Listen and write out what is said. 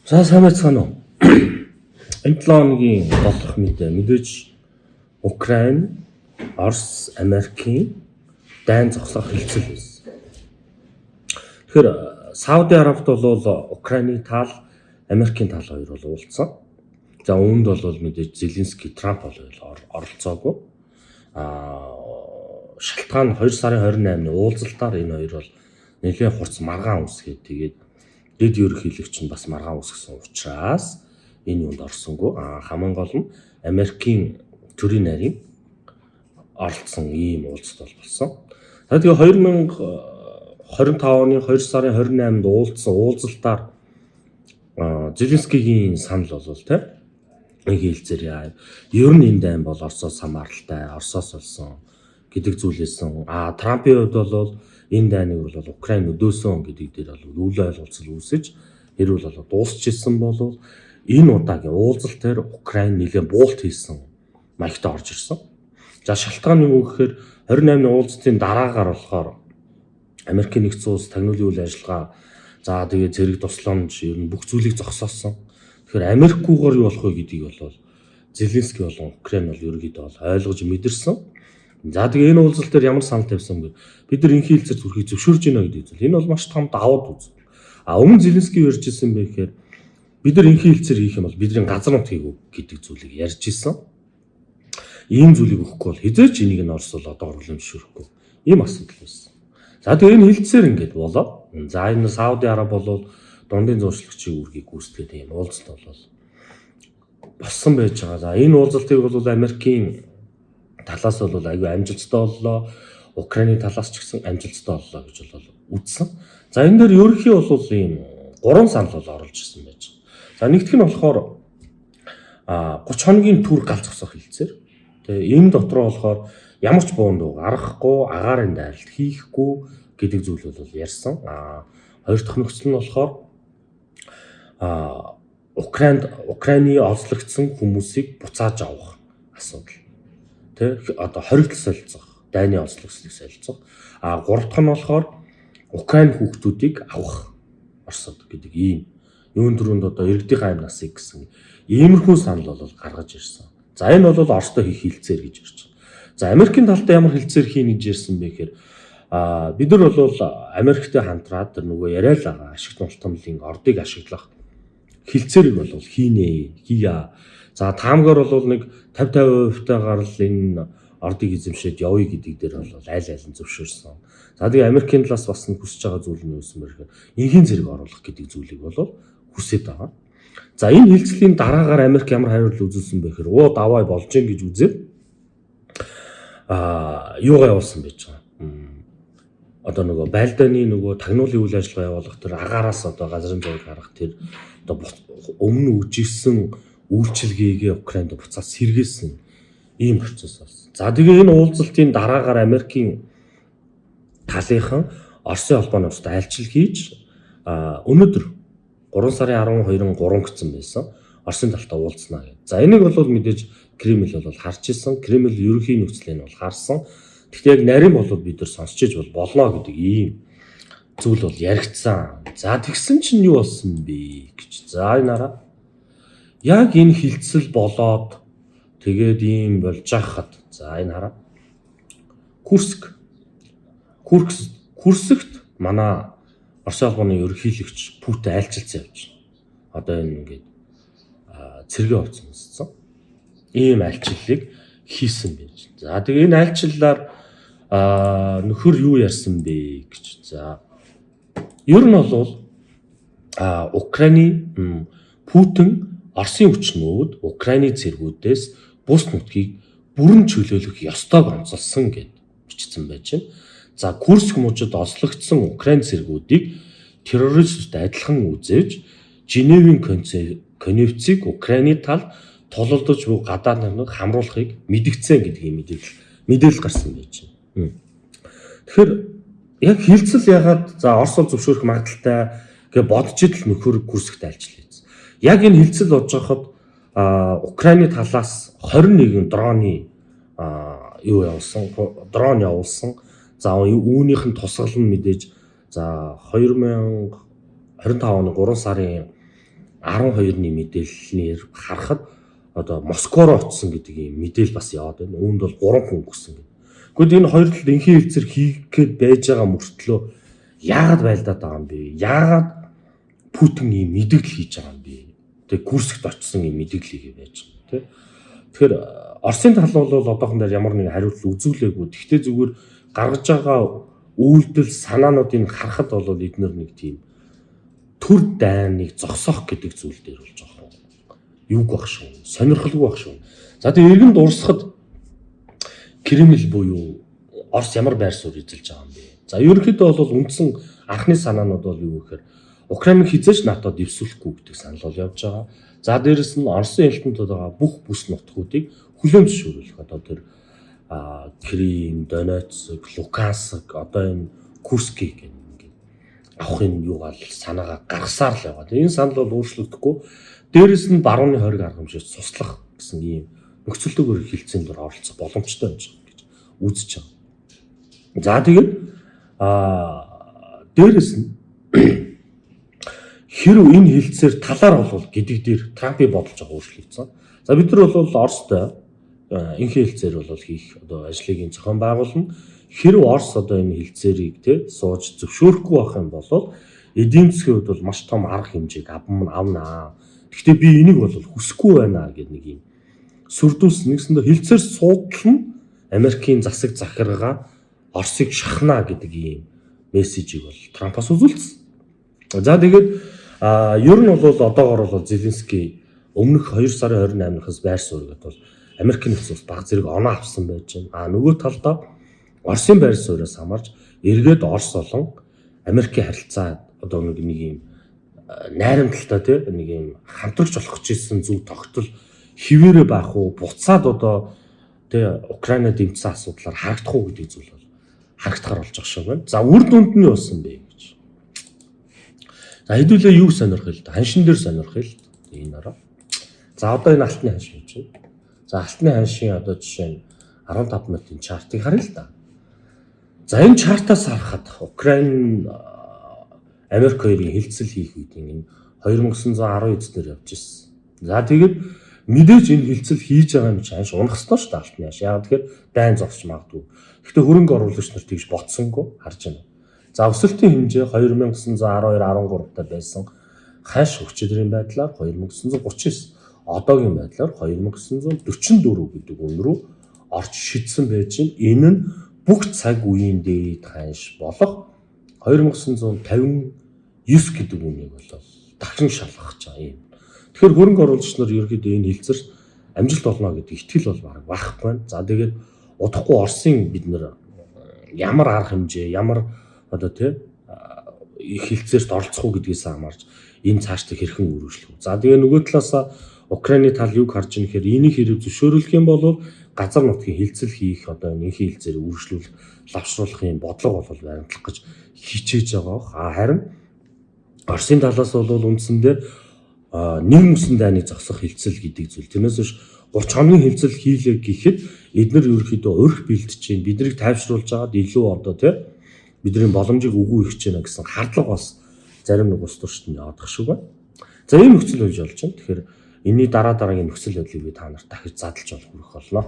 За сайн байцгаана уу? Энэ 7 хоногийн болох мэдээж Украин, Орос, Америкийн дайн зогсоох хэлцэл байсан. Тэгэхээр Сауди Арабид бол Украины тал, Америкийн тал хоёр бол уулзсан. За үүнд бол мэдээж Зеленский, Трамп бол оролцоогүй. Шалтгаан 2 сарын 28-ны уулзалтаар энэ хоёр бол нэлээд хурц маргаан үсгээд тэгээд дэд ерөнхийлөгч нь бас маргаан үсгэсэн учраас энэ юунд орсонгүй. Хамгийн гол нь Америкийн төрийн нарийн оролцсон ийм уулзалт болсон. За тэгээ 2025 оны 2 сарын 28-нд уулзсан уулзалтаар Зеленскигийн санал бол тэ нэг хэлцээр яа. Ер нь энэ дайн бол Оросоос хамааралтай, Оросоос болсон гэдэг зүйлээсэн. Трампын хувьд бол энэ дайныг бол Украин өдөөсөн гэдэг дээр бол үйл ойлголцол үүсэж хэрүүл бол дуусчихсан бол энэ удаагийн уулзалт дээр Украин нэлээд буулт хийсэн маягт орж ирсэн. За шалтгаан нь юу гэхээр 28-ны уулзалтын дараагаар болохоор Америкийн нэгдсэн улс тагнуулын үйл ажиллагаа за тэгээ зэрэг тусламж ер нь бүх зүйлийг зогсоосон. Тэгэхээр Америкгүйгээр юу болох вэ гэдгийг бол Зеленский болон Украин бол ерөнхийдөө бол ойлгож мэдэрсэн. За тэгээ энэ уулзалт дээр ямар санал тавьсан бэ? Бид нар инхий хэлцээр зүрхийг зөвшөөрж байна гэдэг зүйл. Энэ бол маш том давуу тал. Өмнө Зеленский ярьж ирсэн бэ гэхээр бид нар инхий хэлцээр хийх юм бол бидний газар нутгийг өг гэдэг зүйлийг ярьж ирсэн. Ийм зүйлийг өгөхгүй бол хизээч энийг нь Орос бол одоо орлон зөвшөөрөхгүй. Ийм асуудал байсан. За тэгээ энэ хэлцээр ингээд болоо. За энэ Сауди Араб бол дундын зуршлагчийн үүргийг гүйцэтгэдэг юм уулзалт бол болсон байж байгаа. За энэ уулзалтыг бол Америкийн талаас бол аюу амжилттай боллоо. Украины талаас ч гэсэн амжилттай боллоо гэж бол үзсэн. За энэ дээр ерөнхий бол ийм 3 санал бол оруулж ирсэн байж байгаа. За нэгдүг нь болохоор 30 хоногийн түр гал зогсоох хэлцээр. Тэгээ энэ дотроо болохоор ямар ч буунд гаргахгүй, агаарын дайралт хийхгүй гэдэг зүйл бол ярьсан. Хоёр дахь нөхцөл нь болохоор Украины олзлогдсон хүмүүсийг буцааж авах асуудал. Тэ одоо хоригдол солилцох, дайны олзлогдсыг солилцох. Гурав дахь нь болохоор Украин хүүхдүүдийг авах Оросод гэдэг ийм юун дөрөнд одоо иргэдийн хайм насыг гэсэн иймэрхүү санал бол гаргаж ирсэн. За энэ бол Оростой хийх хэлцээр гэж ярьж байна. За Америкийн талтай ямар хэлцээр хийнэ гэж ярьсан бэ гэхээр бид нар бол Америктэй хамтраад тэр нөгөө яриа л байгаа ашигт нултамлын ордыг ашиглах хэлцээрийг бол хийя. За таамгаар бол нэг 50% таагаар л энэ ордыг эзэмшээд явъя гэдэг дээр бол аль нь зөвшөөрсөн. За тэгээ Америкийн талаас бас нь хүсэж байгаа зүйл нь юусэн бэ гэхээр инхийн зэрэг оруулах гэдэг зүйлийг бол хүсэж байгаа. За энэ хэлцлийн дараагаар Америк ямар хариулт үзүүлсэн бэ гэхээр давай болж гин гэж үзээд юугаа явуулсан байж байгаа. Одоо нөгөө байлдааны нөгөө тагнуулын үйл ажиллагаа явуулах тэр агаараас одоо газрын зураг гаргах тэр одоо өмнө үжигсэн үйлчилгээгээ Украинд буцаад сэргээсэн ийм процесс болсон. За тэгээ энэ уулзалтын дараагаар Америкийн талынхан Оросын холбооны улсад айлчил хийж өнөөдөр 3 сарын 12-нд 3 гэсэн байсан. Оросын талтай уулзнаа гэдэг. За энийг бол мэдээж Кремль бол харж ирсэн. Кремль ерөнхий нөхцөлийг бол харсан. Гэхдээ яг нарийн бол бид нар сонсч иж болно гэдэг ийм зүйл бол яригдсан. За тэгсэн чинь юу болсон бэ гэж. За энэ хараа. Яг энэ хилцэл болоод тэгээд ийм болж байхад за энэ хараа. Курскт манай Оросын холбооны ерөнхийлөгч Путин айлчилсан явж байна. Одоо энэ ингээд цэргээ хувцсан. Ийм айлчлалыг хийсэн байж. За тэгээ энэ айлчлалаар нөхөр юу ярьсан бэ гэж. За ер нь бол Украины Путин Оросын хүчнүүд Украины цэргүүдээс бус нутгийг бүрэн чөлөөлөх ёстойг онцолсон гэд бичсэн байж байна. За Курск мужид ослогдсон Украин цэргүүдийг террористтэй адилхан үзэж Женевийн конвенцийг Украины тал тулалдаж буй гадаад нарыг хамруулахыг мэдгдсэн гэдгийг мэдээлэл гарсан байж байна. Тэгэхээр яг хилцэл ягаад за Орос зөвшөөрөх магадaltaй гэж бодож идэл нөхөр Курскт айлчлаа гэсэн. Яг энэ хилцэл болж байхад Украины талаас 21 дроны дрон явуулсан. За үүнийх нь тусгал нь мэдээж за 2025 оны 3 сарын 12-ны мэдээллээр харахад одоо Москва руу очсон гэдэг ийм мэдээлэл бас яваад байна. Үүнд бол 3 хүн өгсөн гэдэг. Гэхдээ энэ хоёр талд инхий хэлцэр хийх гээд байж байгаа мөртлөө яагаад байлдаад байгаа юм бэ? Яагаад Путин ийм мэдээлэл хийж байгаа юм бэ? Тэг Курскт очсон ийм мэдээлэл хийгээ байж байгаа тийм. Тэгэхээр Оросын тал бол одоохондоо ямар нэгэн хариулт үзүүлээгүй. Гэхдээ зүгээр гаргаж байгаа үйлдэл санаануудыг харахад бол эдгээр нэг тийм төр дайныг зогсоох гэдэг зүйл дээр болж байгаа юм. Юуг баг шүү. Сонирхолгүй баг шүү. За тэгээ эргэн дурсахад Кремль буюу Орос ямар байр суурь эзэлж байгаа юм бэ? За ерөнхийдөө бол үндсэн анхны санаанууд бол юу гэхээр Украиныг хизээч НАТОд дэвсүүлэхгүй гэдэг санал бол явж байгаа. За дээрэс нь Оросын элбэнтүүд байгаа бүх бүс нутгуудыг хүлээн зөвшөөрөх одоо тэр Крим, Донецк, Луганск одоо энэ Курский гэх ингээд авахын юугаар санаагаа гаргасаар л яваа. Энэ санал бол өөрчлөгдөхгүй. Дээрэс нь барууны хориг арга хэмжээс суслах гэсэн ийм нөхцөлтөөр хилцээнд оролцох боломжтой байж байгаа гэж үзэж байгаа. За тэгээд дээрэс нь хэрв энэ хилцээр талаар болвол гэдэг дээр Трампын бодолж байгаа өөрчлөгдсөн. За бид нар бол Оростой инхи хилцээр бол хийх одоо ажлыг зохион байгуулна. Хэрв Орос одоо энэ хилцээрийг сууж зөвшөөрөхгүй байх юм бол эдийн засгийн хувьд бол маш том арга хэмжээг авнаа. Гэхдээ би энийг бол хүсэхгүй байна гэдэг нэг юм сүрдүүлс нэгсэндээ хилцээр суудлан Америкийн засаг захиргаа Оросыг шахнаа гэдэг ийм мессежийг бол Трампаас үзүүлсэн. За тэгээд ер нь бол одоогоор бол Зеленский өмнөх 2 сарын 28-наас байр суурьд бол Америкийн нэгдсэн улс баг зэрэг оноо авсан байж байна. Нөгөө талдаа Оросын байр сууриас хамаарч эргээд Орос болон Америкийн харилцаа одоо нэг ийм найрамдалтай нэг ийм хамтрагч болох гэжсэн зүг тогтол хിവэрэ байх уу буцаад одоо Украина дэмжсэн асуудлаар харагдах уу гэдэг зүйл бол харагдахаар болж байгаа шиг байна. За үр дүнд нь юу болсон бэ гэж. За хэдүүлээ юу сонирхол л да. Ханшин дээр сонирхол л энэ ороо. За одоо энэ алтны ханшин чинь. За алтны ханшийн одоо жишээ нь 15 минутын чартыг харъя л да. За энэ чартаас харахад Украин Америк хоёрын хилцэл хийх үед энэ 2910 эзнэр явж ирсэн. За тэгээд мэдээж энэ хилцэл хийж байгаа юм чинь унах ёстой шүү дээ алтны ханш. Яг тэгэхээр дайн зогсож магадгүй. Гэхдээ хөрөнгө оруулагч нар тэгж бодсонгүй харж байна. За өсөлтийн хэмжээ 2912-13 та байсан ханш өчигдрийн байдлаар 2939. Одоогийн байдлаар 2944 гэдэг үн рүү орж шидсэн байж байна. Энэ нь бүх цаг үеийн дээд ханш болох 2959 гэдэг үнийг бол дахин шалгах гэж байгаа юм. Тэгэхээр хөрөнгө оруулагч нар ерөөдөө энэ хилцээр амжилт олно гэдэг итгэл бол бараг байхгүй байна. За тэгээд удахгүй Оросын бид нар ямар арга хэмжээ, ямар одоо их хилцээрт оролцох уу гэдгээс хамаарч энэ цаашдаа хэрхэн үргэлжлэх вэ? За тэгээ нөгөө талаас Украины тал юг харж байгаа гэхээр энийг хэрэг зөвшөөрөх юм бол газар нутгийн хилцэл хийх одоо энэ хилцээр үргэлжлүүлэх, лавшруулах юм бодлого бол баримтлах гэж хичээж байгаа. Харин Оросын талаас бол үндсэндээ нэг мөсөн дайныг зогсох хилцэл гэдэг зүйл. Тэрнээс биш 30 хоногийн хилцэл хийлээ гэхэд эдгээр ерөөхдөө урих бэлдэж чинь биднийг тайвшруулж байгаад илүү одоо бидний боломжийг өгөө их ч гэнэ гэсэн хардлага бас зарим нэг улс төрчдөнд явах шиг байна. За ийм нөхцөл байж болж байна. Тэгэхээр энэний дараагийн нөхцөл байдлыг би та нарт дахиж задлж хүргэх болно.